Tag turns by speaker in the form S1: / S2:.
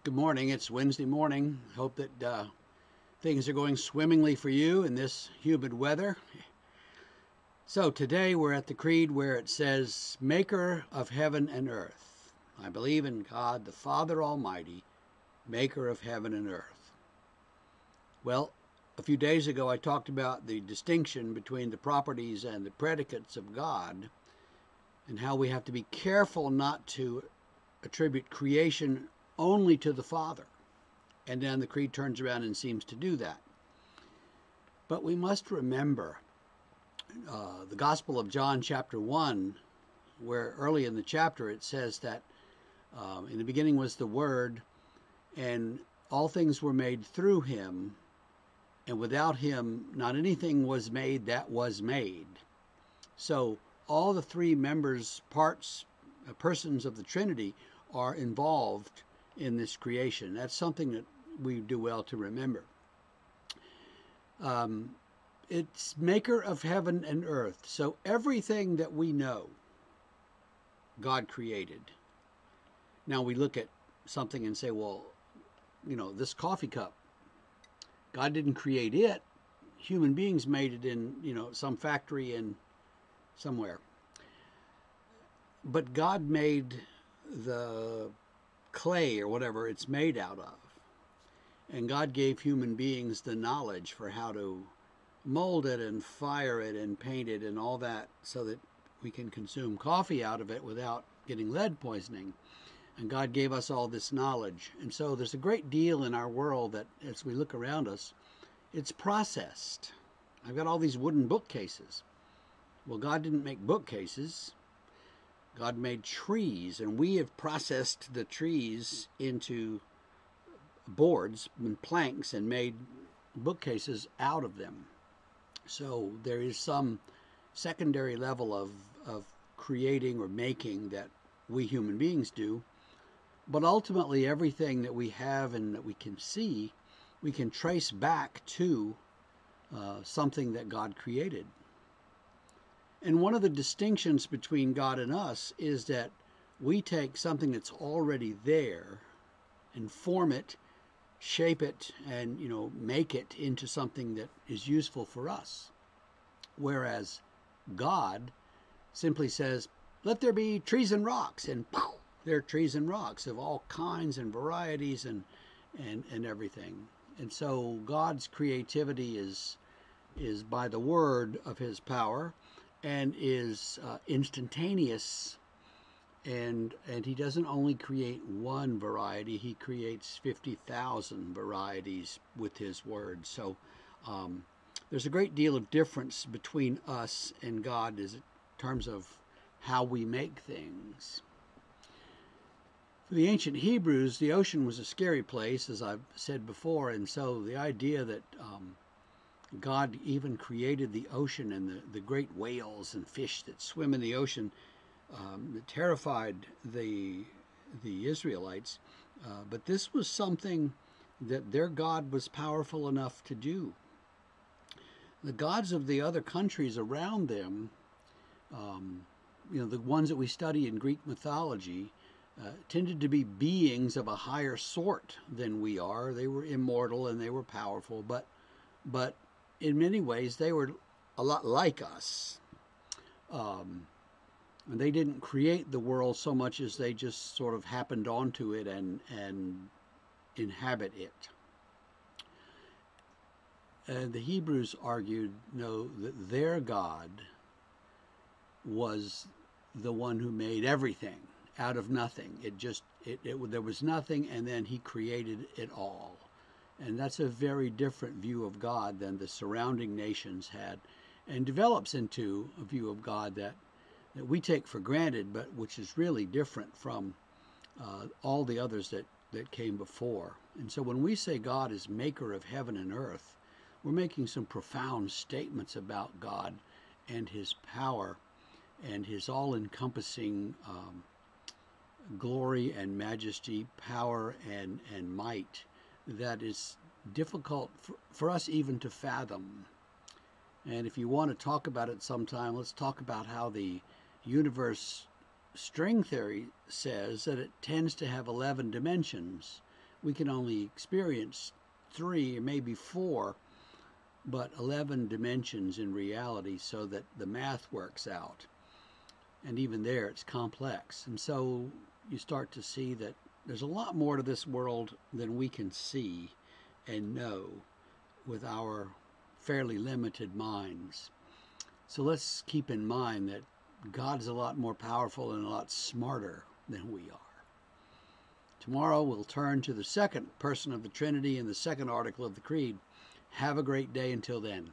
S1: Good morning. It's Wednesday morning. Hope that things are going swimmingly for you in this humid weather. So today we're at the creed where it says, Maker of heaven and earth. I believe in God, the Father Almighty, maker of heaven and earth. Well, a few days ago I talked about the distinction between the properties and the predicates of God and how we have to be careful not to attribute creation only to the Father. And then the creed turns around and seems to do that. But we must remember the Gospel of John chapter 1, where early in the chapter it says that in the beginning was the Word, and all things were made through him, and without him not anything was made that was made. So all the three persons of the Trinity are involved in this creation. That's something that we do well to remember. It's maker of heaven and earth. So everything that we know, God created. Now we look at something and say, well, this coffee cup, God didn't create it. Human beings made it in, some factory in somewhere. But God made the clay or whatever it's made out of. And God gave human beings the knowledge for how to mold it and fire it and paint it and all that so that we can consume coffee out of it without getting lead poisoning. And God gave us all this knowledge. And so there's a great deal in our world that as we look around us, it's processed. I've got all these wooden bookcases. Well, God didn't make bookcases. God made trees, and we have processed the trees into boards and planks and made bookcases out of them. So there is some secondary level of creating or making that we human beings do. But ultimately, everything that we have and that we can see, we can trace back to something that God created. And one of the distinctions between God and us is that we take something that's already there and form it, shape it, and make it into something that is useful for us. Whereas God simply says, let there be trees and rocks, and poof, there are trees and rocks of all kinds and varieties and everything. And so God's creativity is by the word of his power, and is instantaneous, and he doesn't only create one variety, he creates 50,000 varieties with his word. So there's a great deal of difference between us and God in terms of how we make things. For the ancient Hebrews, the ocean was a scary place, as I've said before, and so the idea that God even created the ocean and the great whales and fish that swim in the ocean that terrified the Israelites. But this was something that their God was powerful enough to do. The gods of the other countries around them, the ones that we study in Greek mythology, tended to be beings of a higher sort than we are. They were immortal and they were powerful, but in many ways, they were a lot like us. And they didn't create the world so much as they just sort of happened onto it and inhabit it. And the Hebrews argued, no, that their God was the one who made everything out of nothing. There was nothing, and then he created it all. And that's a very different view of God than the surrounding nations had, and develops into a view of God that we take for granted, but which is really different from all the others that came before. And so when we say God is maker of heaven and earth, we're making some profound statements about God and his power and his all-encompassing glory and majesty, power and might that is difficult for us even to fathom. And if you want to talk about it sometime, let's talk about how the universe string theory says that it tends to have 11 dimensions, we can only experience 3 or maybe 4, but 11 dimensions in reality, so that the math works out. And even there, it's complex. And so you start to see that there's a lot more to this world than we can see and know with our fairly limited minds. So let's keep in mind that God's a lot more powerful and a lot smarter than we are. Tomorrow we'll turn to the second person of the Trinity in the second article of the Creed. Have a great day until then.